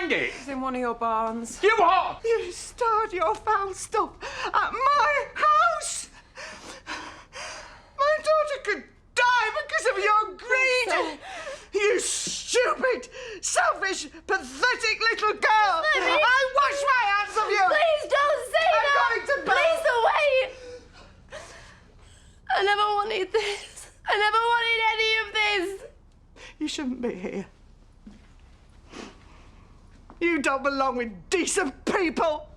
find it? It's in one of your barns. You what? You stored your foul stuff at my house! My daughter could die because of your greed! You stupid, selfish, pathetic little girl! I wash my hands of you! Please don't say that! I'm going to bed! Please wait! I never wanted this. I never wanted any of this. You shouldn't be here. You don't belong with decent people!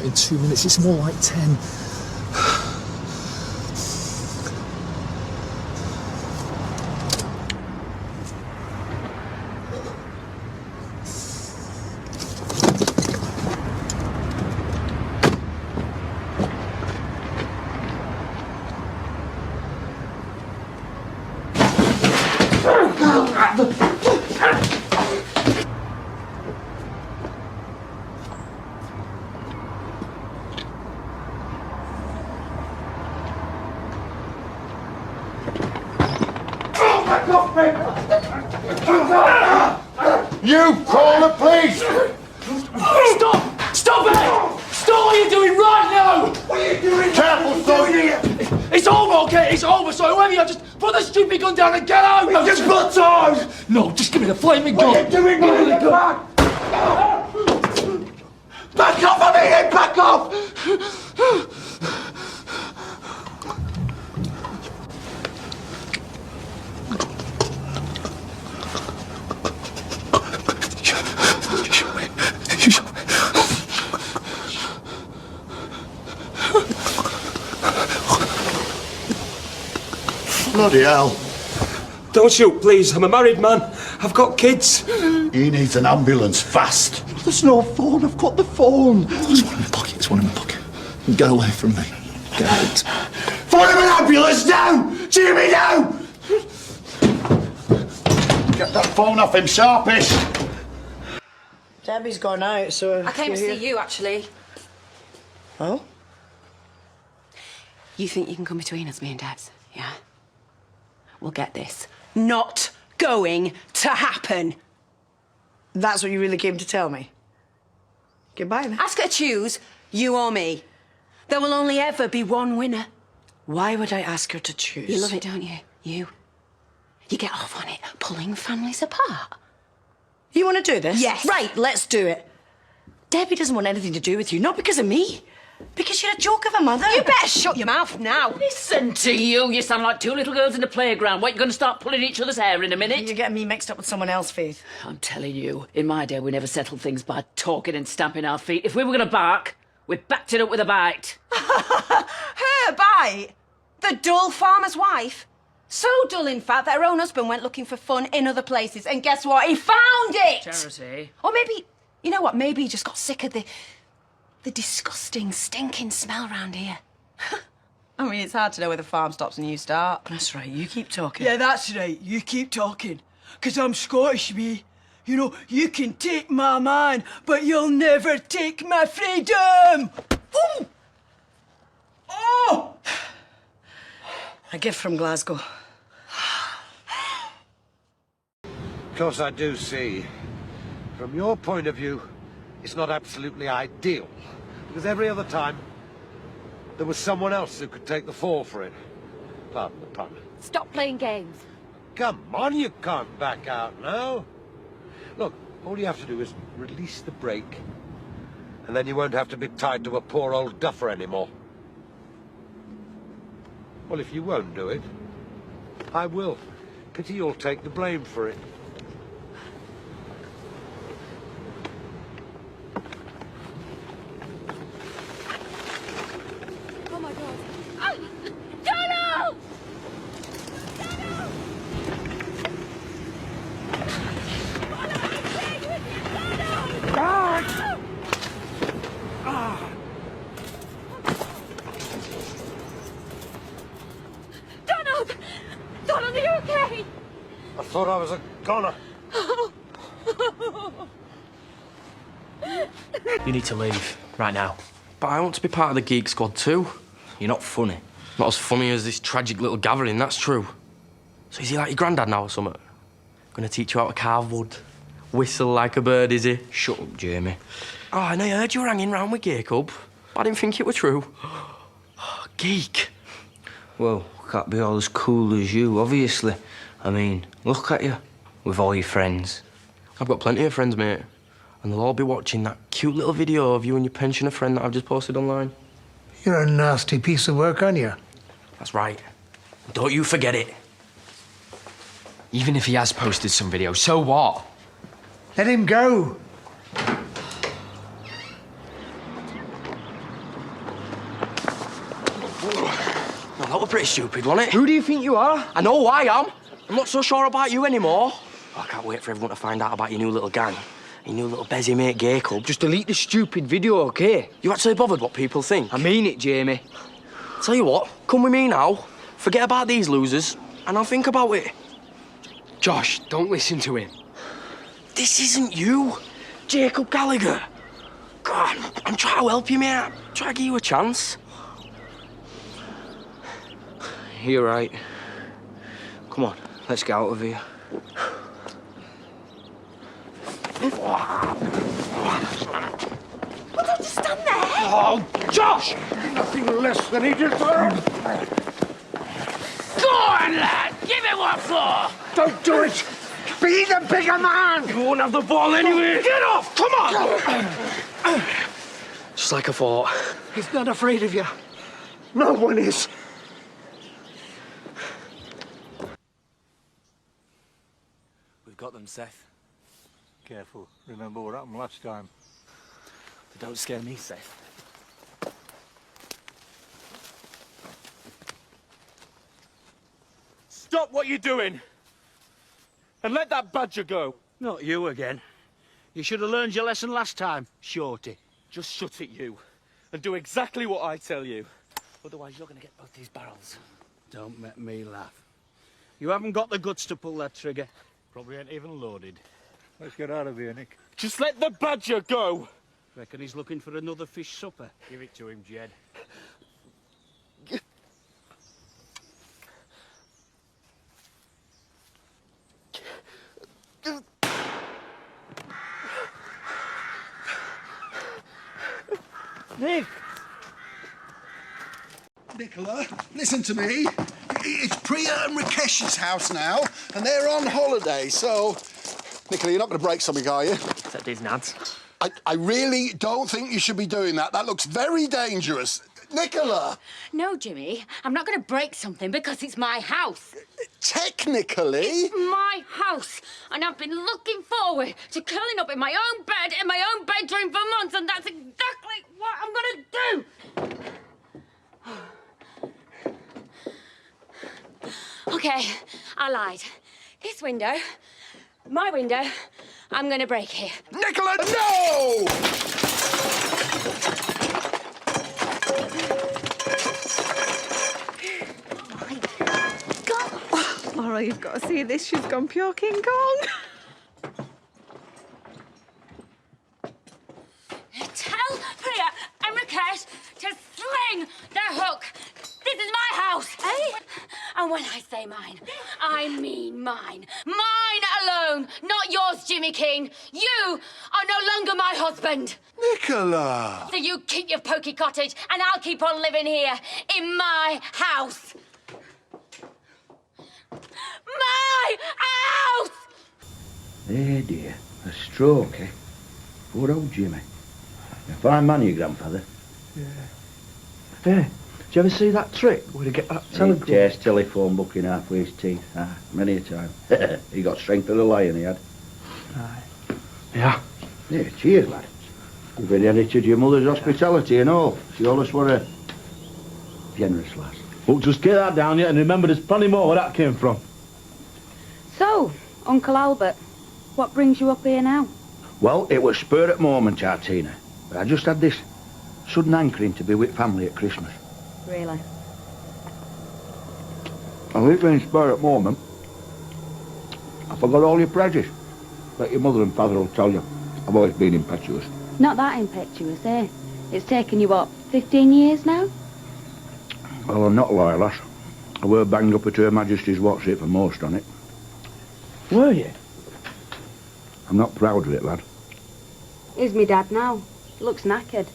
In 2 minutes, it's more like 10. You call the police! Stop! Stop it! Stop what you're doing right now! What are you doing? Careful, son! It's over, okay? It's over, so whoever you are, just put the stupid gun down and get out! Just put on! No, just give me the flaming gun! What are you doing? Give me the gun! Back off of me! Back off! Bloody hell. Don't shoot, please. I'm a married man. I've got kids. He needs an ambulance fast. There's no phone. I've got the phone. There's one in my pocket. It's one in my pocket. Get away from me. Get out. Phone him an ambulance now! Jimmy, now! Get that phone off him, sharpish. Debbie's gone out, so... I came to see you, actually. Oh? You think you can come between us, me and Debs, yeah? We'll get this. Not going to happen. That's what you really came to tell me? Goodbye, then. Ask her to choose, you or me. There will only ever be one winner. Why would I ask her to choose? You love it, don't you? You get off on it, pulling families apart. You want to do this? Yes. Right, let's do it. Debbie doesn't want anything to do with you, not because of me. Because you're a joke of a mother. You better shut your mouth now. Listen to you. You sound like two little girls in a playground. What, you going to start pulling each other's hair in a minute? You're getting me mixed up with someone else, Faith. I'm telling you, in my day, we never settled things by talking and stamping our feet. If we were going to bark, we backed it up with a bite. Her bite? The dull farmer's wife? So dull, in fact, that her own husband went looking for fun in other places, and guess what? He found it! Charity. Or maybe, you know what, maybe he just got sick of the disgusting, stinking smell round here. I mean, it's hard to know where the farm stops and you start. That's right, you keep talking. Yeah, that's right, you keep talking. 'Cause I'm Scottish, me. You know, you can take my man, but you'll never take my freedom! Ooh! Oh! A gift from Glasgow. Of course, I do see. From your point of view, it's not absolutely ideal. Because every other time, there was someone else who could take the fall for it. Pardon the pun. Stop playing games. Come on, you can't back out now. Look, all you have to do is release the brake, and then you won't have to be tied to a poor old duffer anymore. Well, if you won't do it, I will. Pity you'll take the blame for it. Oh my God. Ah! Donald! Donald! Donald, are you okay? I thought I was a goner. You need to leave, right now. But I want to be part of the geek squad too. You're not funny. Not as funny as this tragic little gathering, that's true. So is he like your granddad now or something? Gonna teach you how to carve wood? Whistle like a bird, is he? Shut up, Jamie. Oh, and I heard you were hanging round with Jacob. But I didn't think it were true. Geek. Well, can't be all as cool as you, obviously. I mean, look at you, with all your friends. I've got plenty of friends, mate. And they'll all be watching that cute little video of you and your pensioner friend that I've just posted online. You're a nasty piece of work, aren't you? That's right. Don't you forget it. Even if he has posted some video, so what? Let him go. Well, that was pretty stupid, wasn't it? Who do you think you are? I know who I am. I'm not so sure about you anymore. I can't wait for everyone to find out about your new little gang. Your new little bezzy mate, Jacob. Just delete the stupid video, OK? You actually bothered what people think? I mean it, Jamie. Tell you what, come with me now. Forget about these losers, and I'll think about it. Josh, don't listen to him. This isn't you, Jacob Gallagher. God, I'm trying to help you, mate. I'm trying to give you a chance. You're right. Come on, let's get out of here. Well, don't just stand there. Oh, Josh! Nothing less than he deserves. Go on, lad! Give it what for! Don't do it! Be the bigger man! You won't have the ball anyway. Get off! Come on! Just like I thought. He's not afraid of you. No one is. We've got them, Seth. Careful. Remember what happened last time. They don't scare me, Seth. Stop what you're doing! And let that badger go. Not you again. You should have learned your lesson last time, Shorty. Just shut it, you. And do exactly what I tell you. Otherwise, you're going to get both these barrels. Don't make me laugh. You haven't got the guts to pull that trigger. Probably ain't even loaded. Let's get out of here, Nick. Just let the badger go! Reckon he's looking for another fish supper. Give it to him, Jed. Nick! Nicola, listen to me. It's Priya and Rakesh's house now, and they're on holiday, so... Nicola, you're not going to break something, are you? Except his nads. I really don't think you should be doing that. That looks very dangerous. Nicola! No, Jimmy, I'm not going to break something because it's my house. Technically... It's my house, and I've been looking forward to curling up in my own bed in my own bedroom for months, and that's exactly what I'm going to do. OK, I lied. This window, my window, I'm going to break it. Nicola, no! Laura, you've got to see this. She's gone pure King Kong. Tell Priya and Rakesh to sling their hook. This is my house, eh? And when I say mine, I mean mine. Mine alone, not yours, Jimmy King. You are no longer my husband. Nicola! So you keep your pokey cottage, and I'll keep on living here in my house. My house! Eh, dear. A stroke, eh? Poor old Jimmy. A fine man, your grandfather. Yeah. Hey, did you ever see that trick where he get that telephone? Yes, telephone booking halfway his teeth. Ah, many a time. He got strength of the lion, he had. Aye. Yeah. Yeah, cheers, lad. You've inherited your mother's hospitality and all. She always were a generous lass. Well, just get that down, yeah, and remember there's plenty more where that came from. So, Uncle Albert, what brings you up here now? Well, it was spur at moment, Artina. But I just had this sudden hankering to be with family at Christmas. Really? And we've been spur at moment. I forgot all your pledges. But your mother and father will tell you. I've always been impetuous. Not that impetuous, eh? It's taken you, what, 15 years now? Well, I'm not loyal, lass. I were banged up at Her Majesty's watch it for most on it. Were you? I'm not proud of it, lad. Here's me dad now. Looks knackered.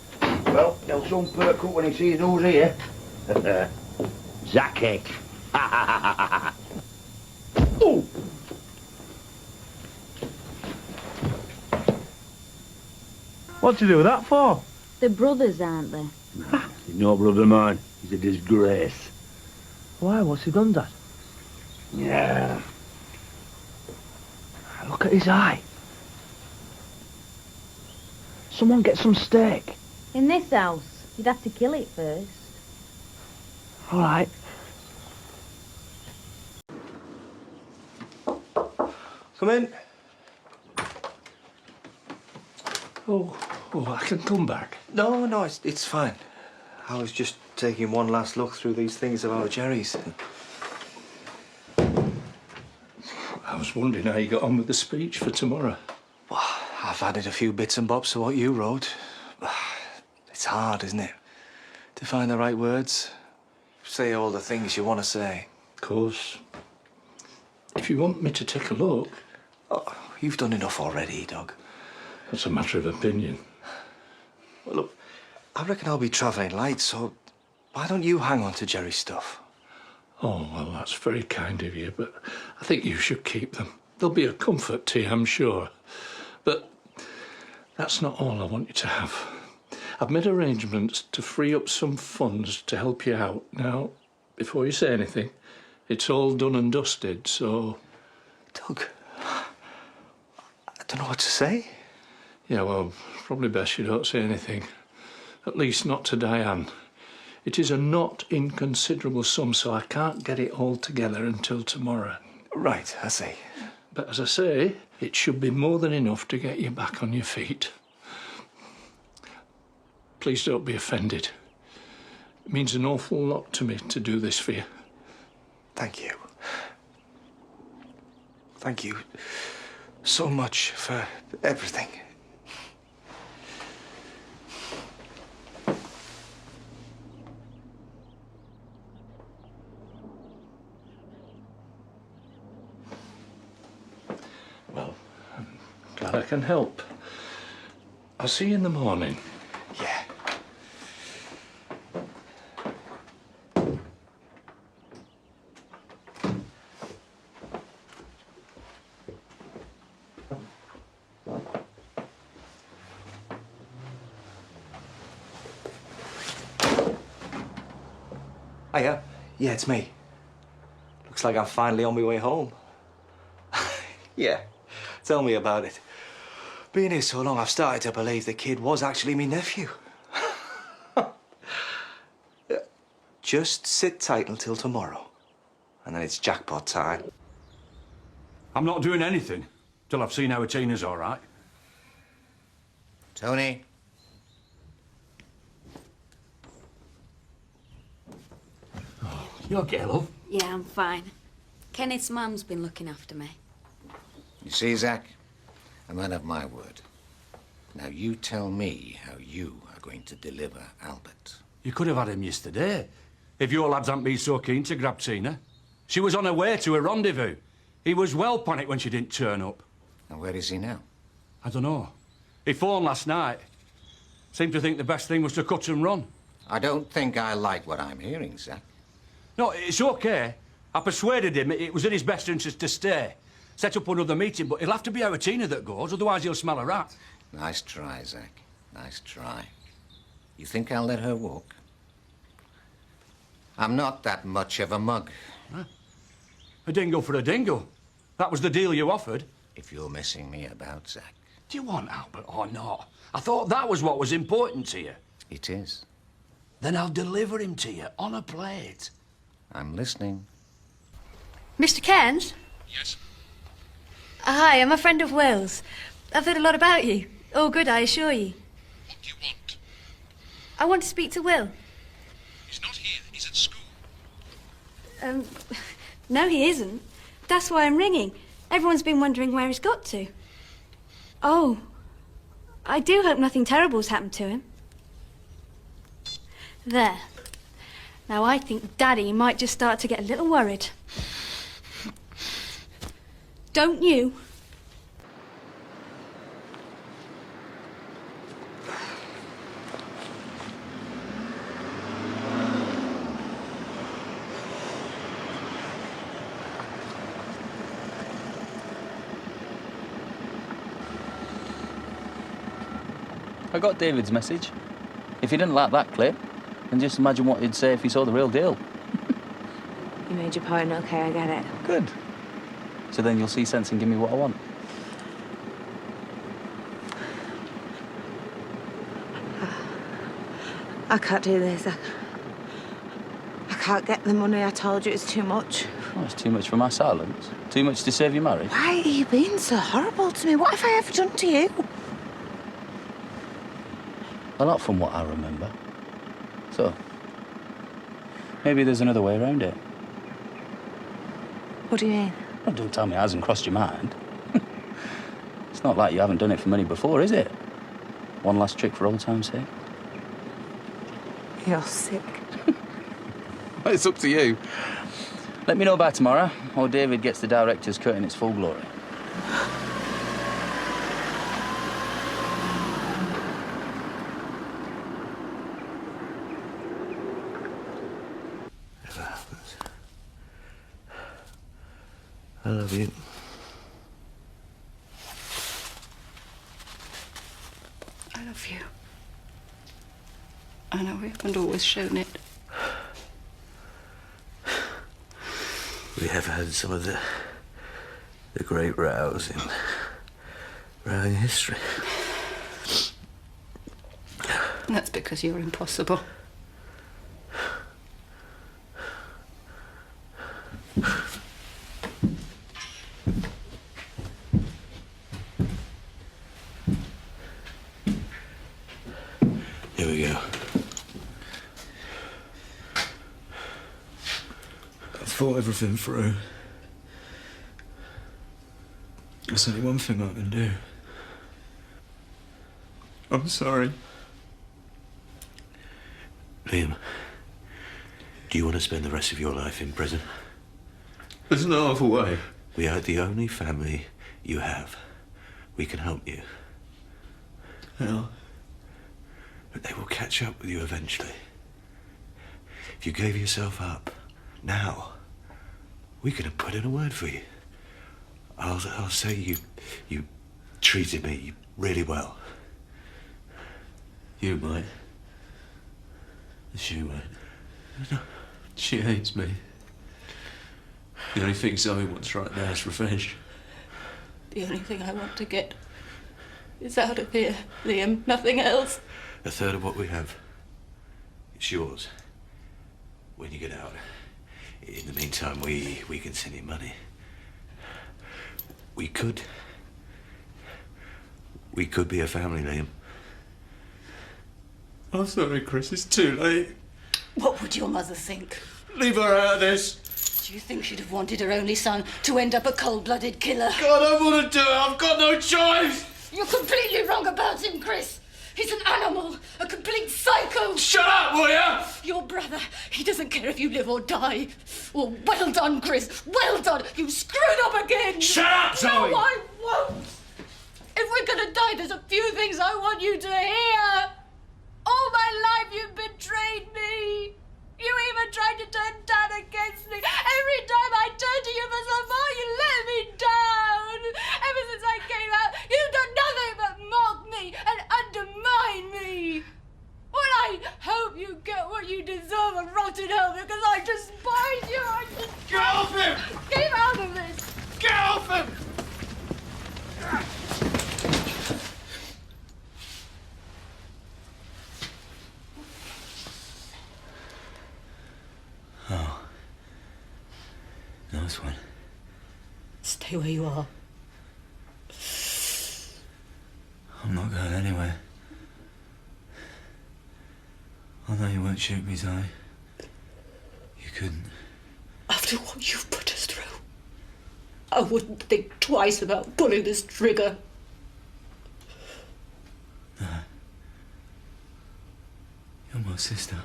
Well, he'll soon perk up when he sees who's here. Zachy. Oh! What'd you do that for? They're brothers, aren't they? He's no brother of mine. He's a disgrace. Why? What's he done, Dad? Yeah. Look at his eye. Someone get some steak. In this house, you'd have to kill it first. All right. Come in. Oh, I can come back. No, it's fine. I was just taking one last look through these things about Jerry's. I was wondering how you got on with the speech for tomorrow. Well, I've added a few bits and bobs to what you wrote. It's hard, isn't it? To find the right words. Say all the things you want to say. Of course. If you want me to take a look... Oh, you've done enough already, Doug. That's a matter of opinion. Well, look, I reckon I'll be travelling light, so why don't you hang on to Jerry's stuff? Oh, well, that's very kind of you, but I think you should keep them. They'll be a comfort to you, I'm sure. But that's not all I want you to have. I've made arrangements to free up some funds to help you out. Now, before you say anything, it's all done and dusted, so... Doug, I don't know what to say. Yeah, well, probably best you don't say anything. At least not to Diane. It is a not inconsiderable sum, so I can't get it all together until tomorrow. Right, I see. But as I say, it should be more than enough to get you back on your feet. Please don't be offended. It means an awful lot to me to do this for you. Thank you. Thank you so much for everything. Well, I'm glad I can help. I'll see you in the morning. Yeah. Hiya. Yeah, it's me. Looks like I'm finally on my way home. Yeah, tell me about it. Being here so long, I've started to believe the kid was actually me nephew. Just sit tight until tomorrow, and then it's jackpot time. I'm not doing anything till I've seen how Tina's all right. Tony? You okay, love? Yeah, I'm fine. Kenneth's mum's been looking after me. You see, Zach? A man of my word. Now you tell me how you are going to deliver Albert. You could have had him yesterday, if your lads hadn't been so keen to grab Tina. She was on her way to a rendezvous. He was well panicked when she didn't turn up. And where is he now? I don't know. He phoned last night. Seemed to think the best thing was to cut and run. I don't think I like what I'm hearing, Zach. No, it's okay. I persuaded him it was in his best interest to stay. Set up another meeting, but it'll have to be our Tina that goes, otherwise he'll smell a rat. Nice try, Zach. Nice try. You think I'll let her walk? I'm not that much of a mug. Huh? A dingo for a dingo. That was the deal you offered. If you're messing me about, Zach. Do you want Albert or not? I thought that was what was important to you. It is. Then I'll deliver him to you on a plate. I'm listening. Mr. Cairns? Yes? Hi, I'm a friend of Will's. I've heard a lot about you. Oh, good, I assure you. What do you want? I want to speak to Will. He's not here. He's at school. No, he isn't. That's why I'm ringing. Everyone's been wondering where he's got to. Oh. I do hope nothing terrible's happened to him. There. Now I think Daddy might just start to get a little worried. Don't you? I got David's message. If he didn't like that clip, then just imagine what he'd say if he saw the real deal. You made your point, okay, I get it. Good. So then you'll see sense and give me what I want. I can't do this. I can't get the money. I told you it's too much. Oh, it's too much for my silence. Too much to save your marriage. Why are you being so horrible to me? What have I ever done to you? A lot from what I remember. So, maybe there's another way around it. What do you mean? Well, don't tell me it hasn't crossed your mind. It's not like you haven't done it for money before, is it? One last trick for old time's sake. You're sick. Well, it's up to you. Let me know by tomorrow, or David gets the director's cut in its full glory. I love you. I love you. I know we haven't always shown it. We have had some of the great rows in rowing history. And that's because you're impossible. Here we go. I've thought everything through. There's only one thing I can do. I'm sorry. Liam, do you want to spend the rest of your life in prison? There's no other way. We are the only family you have. We can help you. How? But they will catch up with you eventually. If you gave yourself up now, we could have put in a word for you. I'll say you treated me really well. You might. She might. No, she hates me. The only thing Zoe wants right now is revenge. The only thing I want to get is out of here, Liam. Nothing else. A third of what we have, it's yours. When you get out. In the meantime, we can send you money. We could be a family, Liam. I'm sorry, Chris. It's too late. What would your mother think? Leave her out of this. Do you think she'd have wanted her only son to end up a cold-blooded killer? God, I don't want to do it. I've got no choice. You're completely wrong about him, Chris. He's an animal, a complete psycho. Shut up, will ya? Your brother, he doesn't care if you live or die. Well, well done, Chris. Well done. You screwed up again. Shut up, Zoe. No, I won't. If we're gonna die, there's a few things I want you to hear. All my life you've betrayed me. You even tried to turn Dad against me. Every time I turned to you for support, you let me down. Ever since I came out, you've done nothing but mock me and undermine me. Well, I hope you get what you deserve and rot in hell because I despise you. I just... Get off him! Keep out of this! Get off him! Oh. Nice one. Stay where you are. I'm not going anywhere. I know you won't shoot me, Zoe. You couldn't. After what you've put us through, I wouldn't think twice about pulling this trigger. my sister.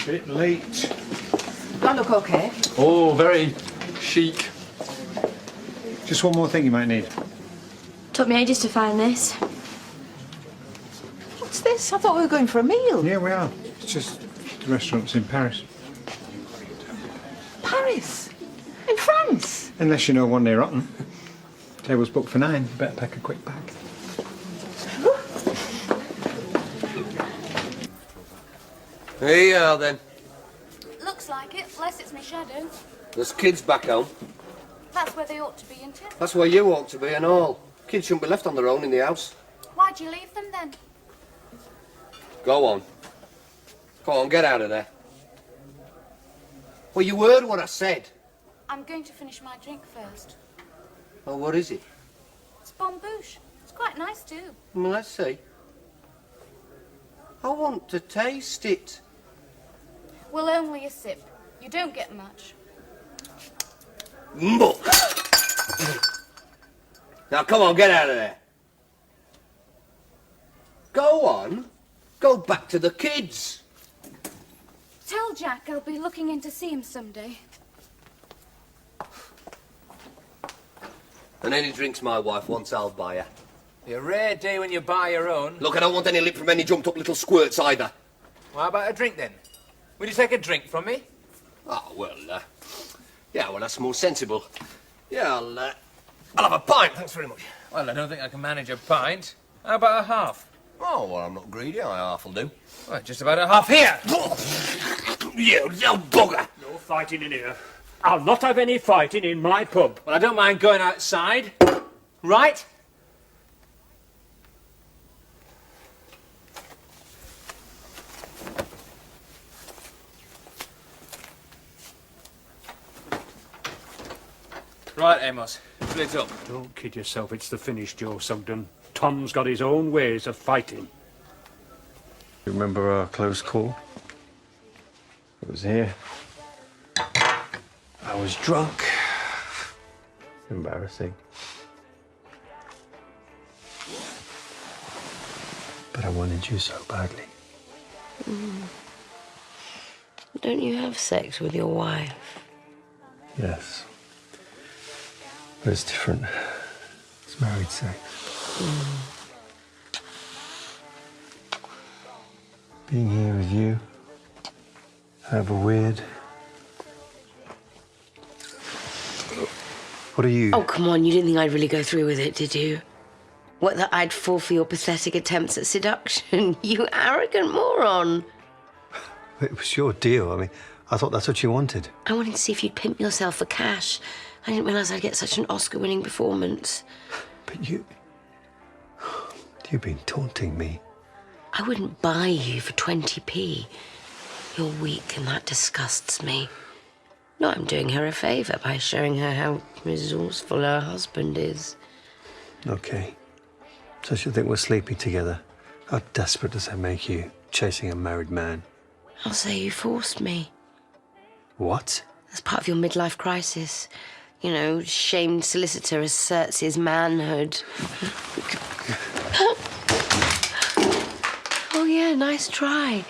Bit late. Do I look okay? Oh, very chic. Just one more thing you might need. Took me ages to find this. What's this? I thought we were going for a meal. Yeah, we are. It's just the restaurant's in Paris. Paris? In France? Unless you know one near Rotten. Table's booked for 9. Better pack a quick bag. Here you are, then. Looks like it, unless it's my shadow. There's kids back home. That's where they ought to be, isn't it? That's where you ought to be and all. Kids shouldn't be left on their own in the house. Why'd you leave them then? Go on. Go on, get out of there. Well, you heard what I said. I'm going to finish my drink first. Oh, what is it? It's Bombouche. It's quite nice too. Well, let's see. I want to taste it. Well, only a sip. You don't get much. Muck! Now, come on, get out of there. Go on. Go back to the kids. Tell Jack I'll be looking in to see him someday. And any drinks my wife wants, I'll buy her. Be a rare day when you buy your own. Look, I don't want any lip from any jumped-up little squirts either. Well, how about a drink, then? Will you take a drink from me? Oh, well, yeah, well, that's more sensible. Yeah, I'll have a pint, thanks very much. Well, I don't think I can manage a pint. How about a half? Oh, well, I'm not greedy. I half will do. Well, just about a half here. You little bugger. No fighting in here. I'll not have any fighting in my pub. Well, I don't mind going outside. Right? Right, Amos. Split up. Don't kid yourself, it's the finish, Joe Sugden. Tom's got his own ways of fighting. Remember our close call? It was here. I was drunk. Embarrassing. But I wanted you so badly. Don't you have sex with your wife? Yes. But it's different. It's married sex. Being here with you, however weird. What are you? Oh, come on, you didn't think I'd really go through with it, did you? What, that I'd fall for your pathetic attempts at seduction? You arrogant moron. It was your deal. I mean, I thought that's what you wanted. I wanted to see if you'd pimp yourself for cash. I didn't realise I'd get such an Oscar-winning performance. But you've been taunting me. I wouldn't buy you for 20p. You're weak and that disgusts me. No, I'm doing her a favour by showing her how resourceful her husband is. Okay. So she'll think we're sleeping together. How desperate does that make you, chasing a married man? I'll say you forced me. What? As part of your midlife crisis. You know, shamed solicitor asserts his manhood. Oh, yeah, nice try.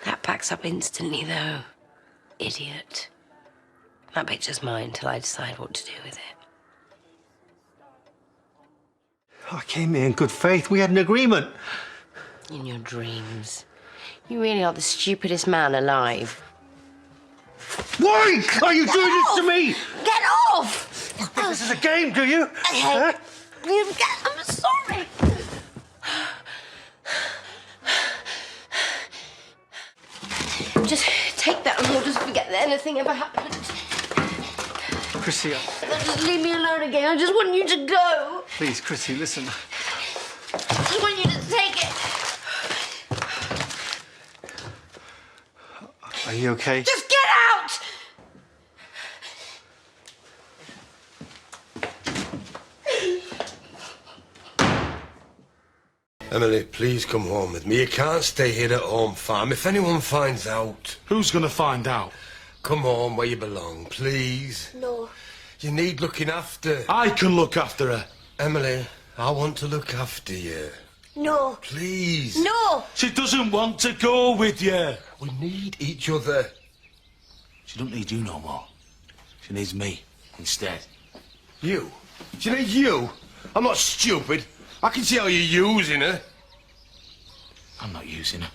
That backs up instantly, though. Idiot. That picture's mine till I decide what to do with it. I came here in good faith. We had an agreement. In your dreams. You really are the stupidest man alive. Why are you doing this to me? Get off! You think this is a game, do you? Huh? I'm sorry. Just take that and we'll just forget that anything ever happened. Chrissy, Just leave me alone again. I just want you to go. please, Chrissy, listen. I just want you to take it. Are you okay? Just get out! Emily, please come home with me. You can't stay here at Home Farm. If anyone finds out... Who's going to find out? Come home where you belong, please. No. You need looking after. I can look after her. Emily, I want to look after you. No. Please. No. She doesn't want to go with you. We need each other. She don't need you no more. She needs me instead. You? She needs you? I'm not stupid. I can see how you're using her. I'm not using her.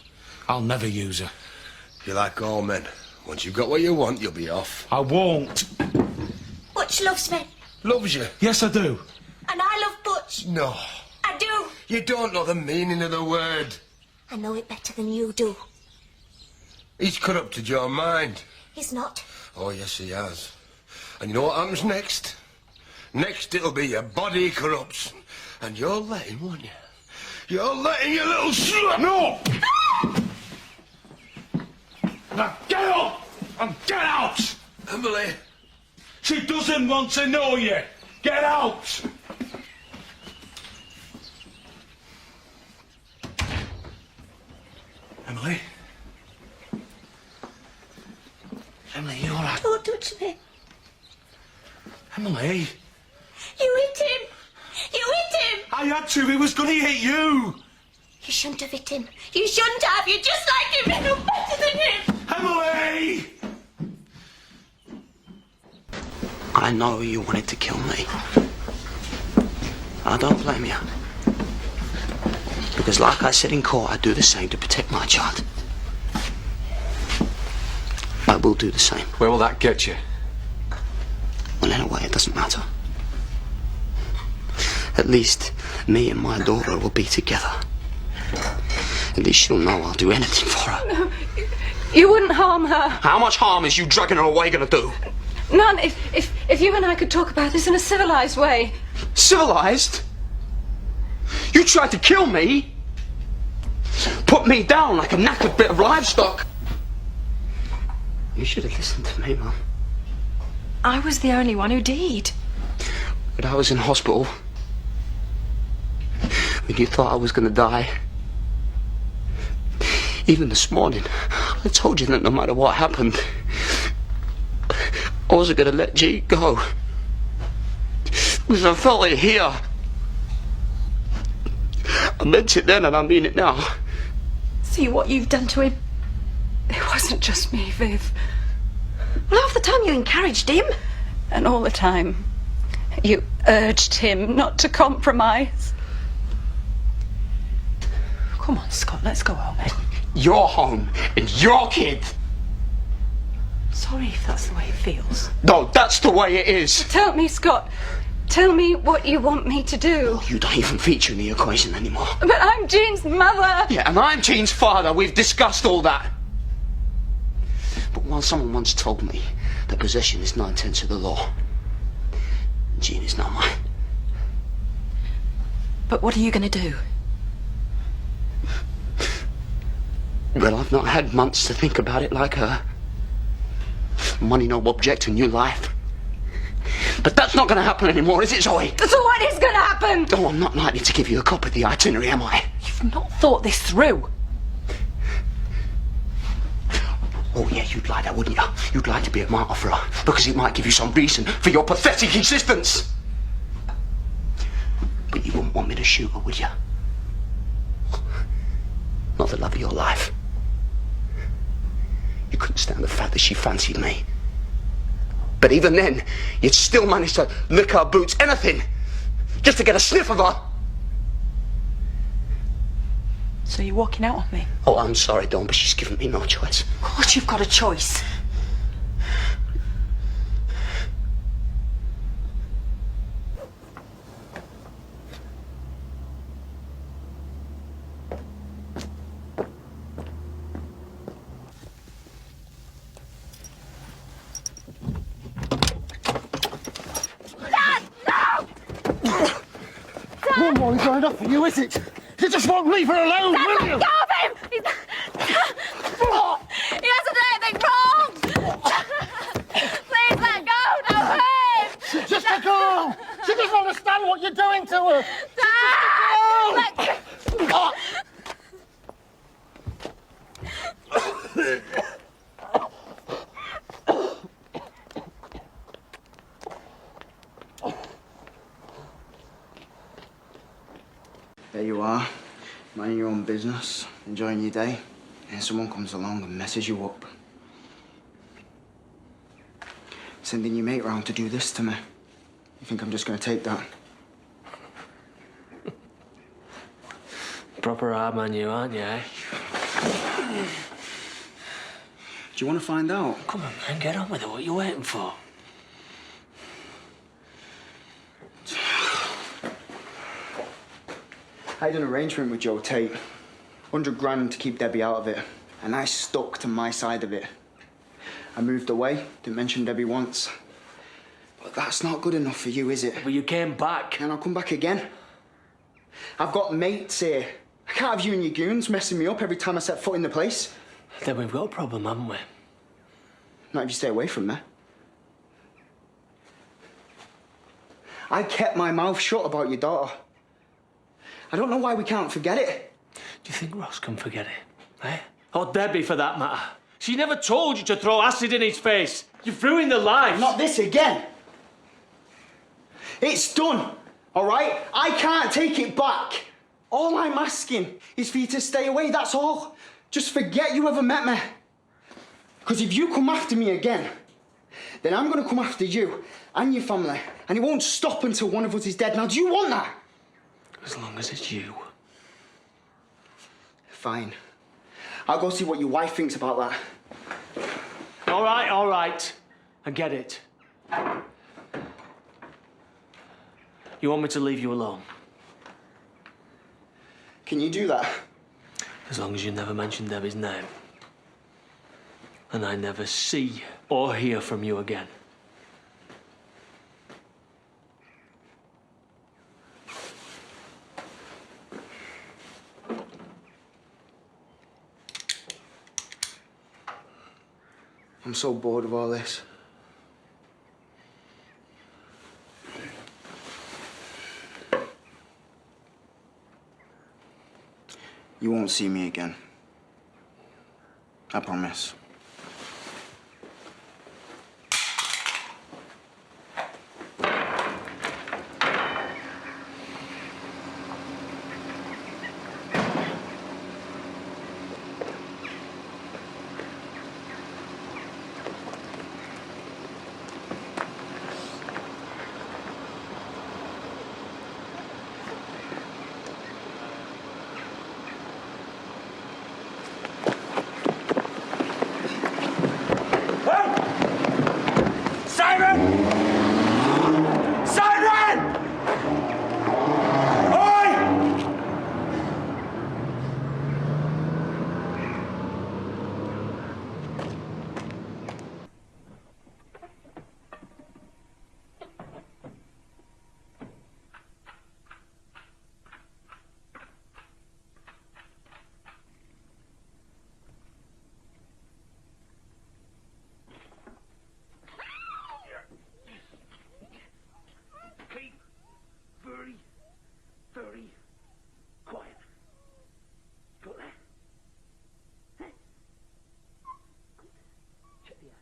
I'll never use her. You're like all men. Once you've got what you want, you'll be off. I won't. Butch loves me. Loves you? Yes, I do. And I love Butch. No. I do. You don't know the meaning of the word. I know it better than you do. He's corrupted your mind. He's not. Oh, yes, he has. And you know what happens next? Next, it'll be your body corrupts. And you're letting, won't you? You're letting your little slut... No! Now get up and get out! Emily. She doesn't want to know you. Get out! Emily? Emily, you all right? Don't touch me. Emily? You hit him. You hit him. I had to. He was going to hit you. You shouldn't have hit him. You shouldn't have. You're just like him. You're better than him. Emily! I know you wanted to kill me. I don't blame you. Because like I said in court, I'd do the same to protect my child. I will do the same. Where will that get you? Well, in a way, it doesn't matter. At least me and my daughter will be together. At least she'll know I'll do anything for her. No, you wouldn't harm her. How much harm is you dragging her away gonna do? None. If you and I could talk about this in a civilized way. Civilized? You tried to kill me? Put me down like a knackered bit of livestock? You should have listened to me, Mum. I was the only one who did. When I was in hospital, when you thought I was gonna die, even this morning, I told you that no matter what happened, I wasn't gonna let G go. Because I felt it here. I meant it then and I mean it now. See what you've done to him? It wasn't just me, Viv. Well, half the time you encouraged him. And all the time you urged him not to compromise. Come on, Scott, let's go home. Your home and your kid. Sorry if that's the way it feels. No, that's the way it is. Tell me, Scott. Tell me what you want me to do. You don't even feature in the equation anymore. But I'm Jean's mother. Yeah, and I'm Jean's father. We've discussed all that. But while someone once told me that possession is 9/10 of the law, Jean is not mine. But what are you going to do? Well, I've not had months to think about it like her. Money no object, a new life. But that's not going to happen anymore, is it, Zoe? So what is going to happen? Oh, I'm not likely to give you a copy of the itinerary, am I? You've not thought this through. Oh, yeah, you'd like that, wouldn't you? You'd like to be a martyr for her, because it might give you some reason for your pathetic existence. But you wouldn't want me to shoot her, would you? Not the love of your life. You couldn't stand the fact that she fancied me. But even then, you'd still manage to lick her boots, anything, just to get a sniff of her. So you're walking out on me? Oh, I'm sorry, Dawn, but she's given me no choice. Of course you've got a choice. No more is not enough for you, is it? You just won't leave her alone, will you? Let go of him! He hasn't done anything wrong! Please let go, don't hurt him! She's just a girl! She doesn't understand what you're doing to her! Dad! Let go! you are, minding your own business, enjoying your day, and someone comes along and messes you up. Sending your mate round to do this to me. You think I'm just gonna take that? Proper hard man you, aren't you, eh? Do you want to find out? Come on, man, get on with it. What are you waiting for? I had an arrangement with Joe Tate. 100 grand to keep Debbie out of it. And I stuck to my side of it. I moved away, didn't mention Debbie once. But that's not good enough for you, is it? But you came back. And I'll come back again. I've got mates here. I can't have you and your goons messing me up every time I set foot in the place. Then we've got a problem, haven't we? Not if you stay away from me. I kept my mouth shut about your daughter. I don't know why we can't forget it. Do you think Ross can forget it, eh? Or Debbie, for that matter? She never told you to throw acid in his face. You've ruined their lives. Not this again. It's done, all right? I can't take it back. All I'm asking is for you to stay away, that's all. Just forget you ever met me. Because if you come after me again, then I'm going to come after you and your family. And it won't stop until one of us is dead. Now, do you want that? As long as it's you. Fine. I'll go see what your wife thinks about that. All right. I get it. You want me to leave you alone? Can you do that? As long as you never mention Debbie's name. And I never see or hear from you again. I'm so bored of all this. You won't see me again. I promise. Very quiet. Got that? Hey. Check the ass.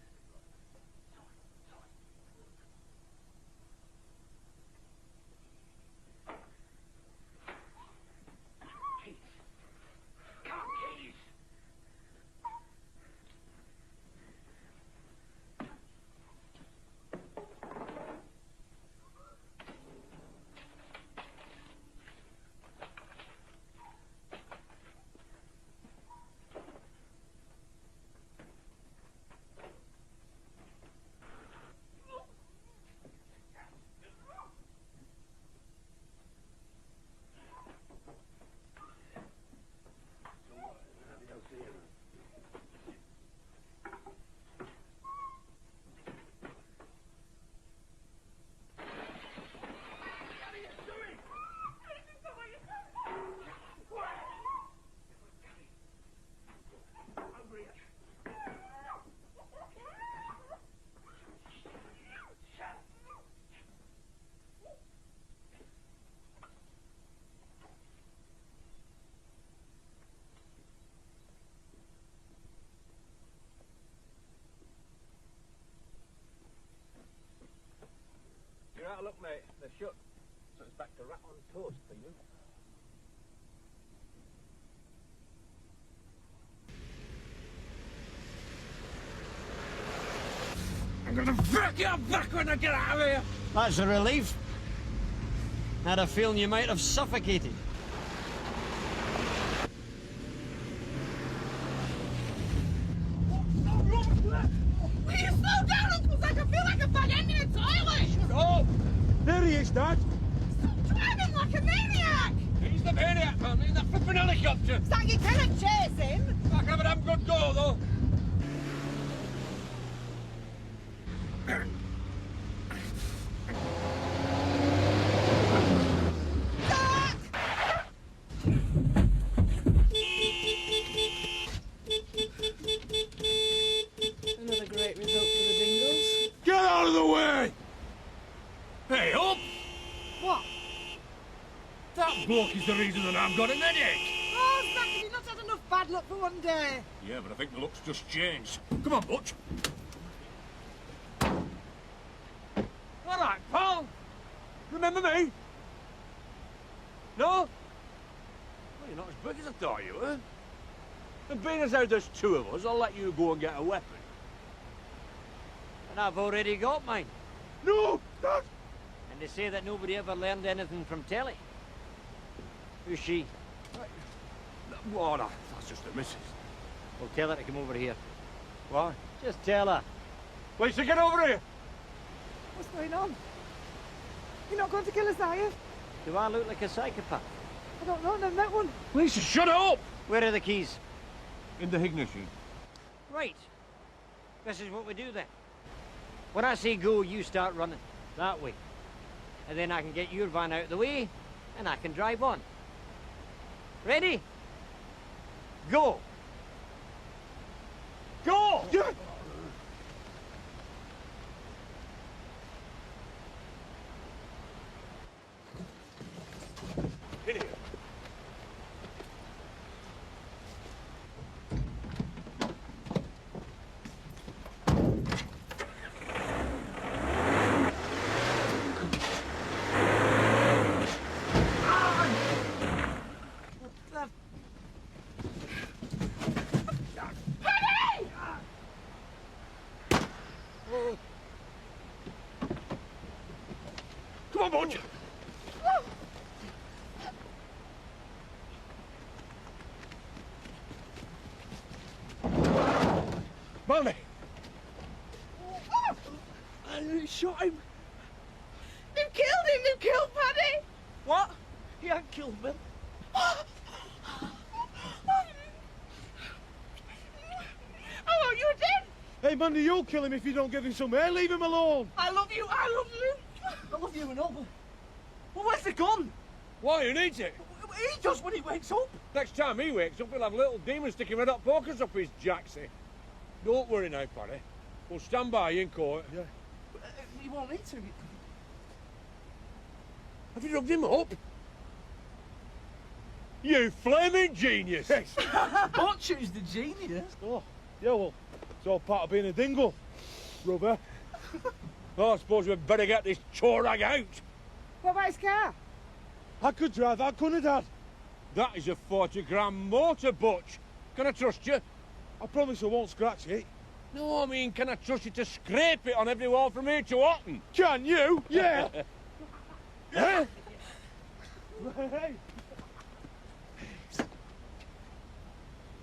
Keys. Come on, keys. You're out of luck, mate. They're shut. So it's back to rat on toast for you. I'm gonna break your back when I get out of here! That's a relief. I had a feeling you might have suffocated. Will you slow down, Uncle Zack? I feel like a bad end in a toilet! Shut up! There he is, Dad! Stop driving like a maniac! He's the maniac, man, in that flipping helicopter! Zack, you cannot chase him! I can have a damn good go, though! Another great result for the Dingles. Get out of the way! Hey, up! What? That bloke is the reason that I've got an headache! Oh, Zack, have you not had enough bad luck for one day? Yeah, but I think the look's just changed. Come on, Butch. All right, pal. Remember me? No? Well, you're not as big as I thought you were. And being as how there's two of us, I'll let you go and get a weapon. And I've already got mine. No, Dad! And they say that nobody ever learned anything from telly. Who's she? Oh, no, that's just the missus. Well, tell her to come over here. Why? Just tell her. Lisa, get over here! What's going on? You're not going to kill us, are you? Do I look like a psychopath? I don't know, I've met one. Lisa, shut up! Where are the keys? In the ignition. Right. This is what we do then. When I say go, you start running. That way. And then I can get your van out of the way, and I can drive on. Ready? Go! Go! Yeah. In here. Come on, Butch! Molly! I shot him! They've killed him! They've killed Paddy! What? He ain't killed Bill. Oh, you're dead! Hey, Mandy, you'll kill him if you don't give him some air. Leave him alone! I love you! I love you! I love you and all, but... Well, where's the gun? Why, who needs it? He does when he wakes up. Next time he wakes up, he'll have little demons sticking red hot pokers up his jacksy. Don't worry now, Paddy. We'll stand by you in court. Yeah. He won't need to. Have you drugged him up? You flaming genius! Butch is the genius. Oh, yeah, well, it's all part of being a dingle, rubber. Oh, I suppose we'd better get this chore rag out. What about his car? I could drive that, couldn't I, Dad? That is a 40-gram motor, Butch. Can I trust you? I promise I won't scratch it. No, I mean, can I trust you to scrape it on every wall from here to Otten? Can you? Yeah. Huh? Hey.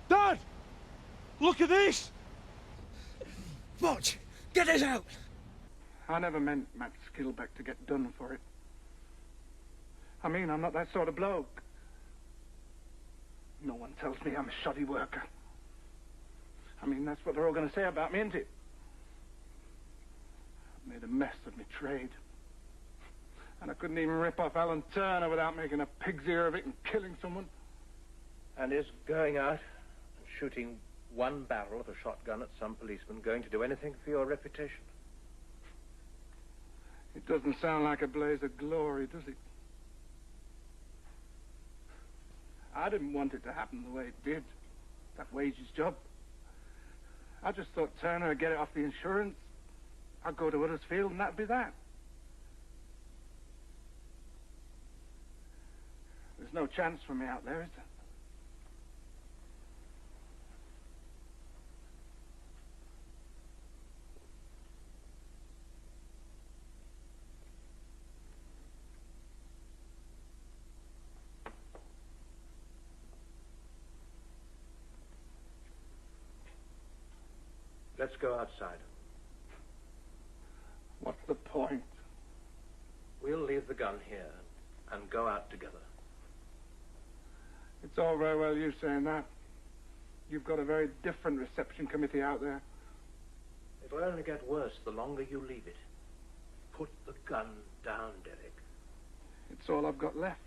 Dad! Look at this! Butch, get us out! I never meant Matt Skilbeck to get done for it. I mean, I'm not that sort of bloke. No one tells me I'm a shoddy worker. I mean, that's what they're all going to say about me, isn't it? I've made a mess of my trade. And I couldn't even rip off Alan Turner without making a pig's ear of it and killing someone. And is going out and shooting one barrel of a shotgun at some policeman going to do anything for your reputation? It doesn't sound like a blaze of glory, does it? I didn't want it to happen the way it did. That wages job. I just thought Turner would get it off the insurance. I'd go to Huddersfield and that'd be that. There's no chance for me out there, is there? go outside. What's the point? We'll leave the gun here and go out together. It's all very well you saying that. You've got a very different reception committee out there. It will only get worse the longer you leave it. Put the gun down, Derek. It's all I've got left.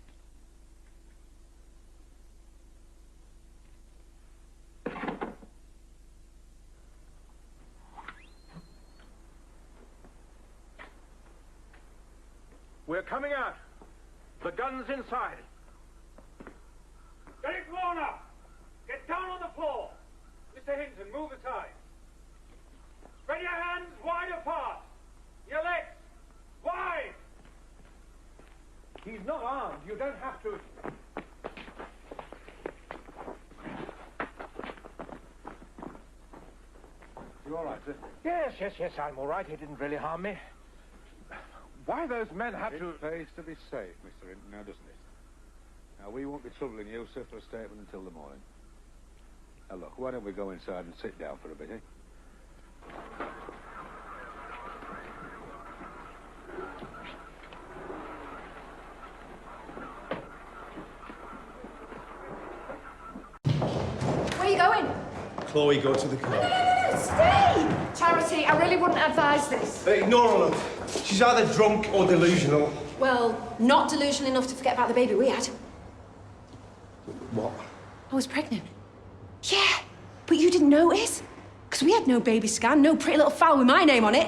We're coming out. The gun's inside. Derek Warner! Get down on the floor! Mr. Hinton, move aside. Spread your hands wide apart. Your legs wide. He's not armed. You don't have to. You all right, sir? Yes, I'm all right. He didn't really harm me. Why those men have to... It pays to be safe, Mr. Hinton, now doesn't it? Now, we won't be troubling you, sir, for a statement until the morning. Now, look, why don't we go inside and sit down for a bit, eh? Where are you going? Chloe, go to the car. No, stay! Charity, I really wouldn't advise this. Ignore her, love. She's either drunk or delusional. Well, not delusional enough to forget about the baby we had. What? I was pregnant. Yeah, but you didn't notice. Because we had no baby scan, no pretty little file with my name on it.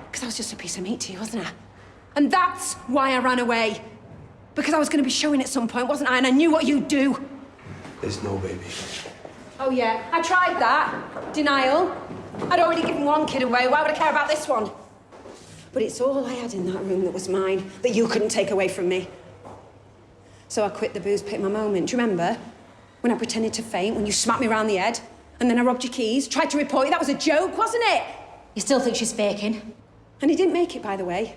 Because I was just a piece of meat to you, wasn't I? And that's why I ran away. Because I was going to be showing at some point, wasn't I? And I knew what you'd do. There's no baby. Oh, yeah, I tried that. Denial. I'd already given one kid away. Why would I care about this one? But it's all I had in that room that was mine, that you couldn't take away from me. So I quit the booze pit my moment. Do you remember? When I pretended to faint, when you smacked me around the head, and then I robbed your keys, tried to report you. That was a joke, wasn't it? You still think she's faking? And he didn't make it, by the way.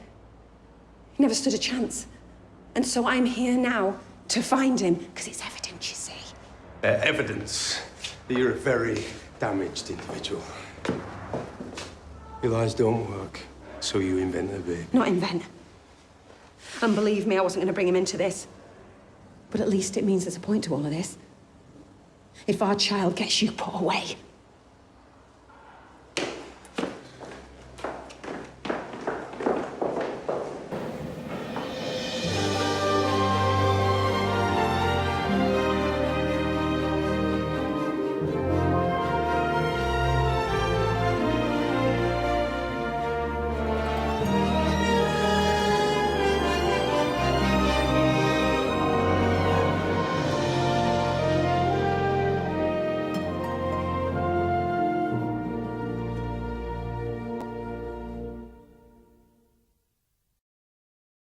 He never stood a chance. And so I'm here now to find him, because it's evident, you see. Evidence that you're a very damaged individual. Your lies don't work, so you invent a baby. Not invent. And believe me, I wasn't going to bring him into this. But at least it means there's a point to all of this. If our child gets you put away,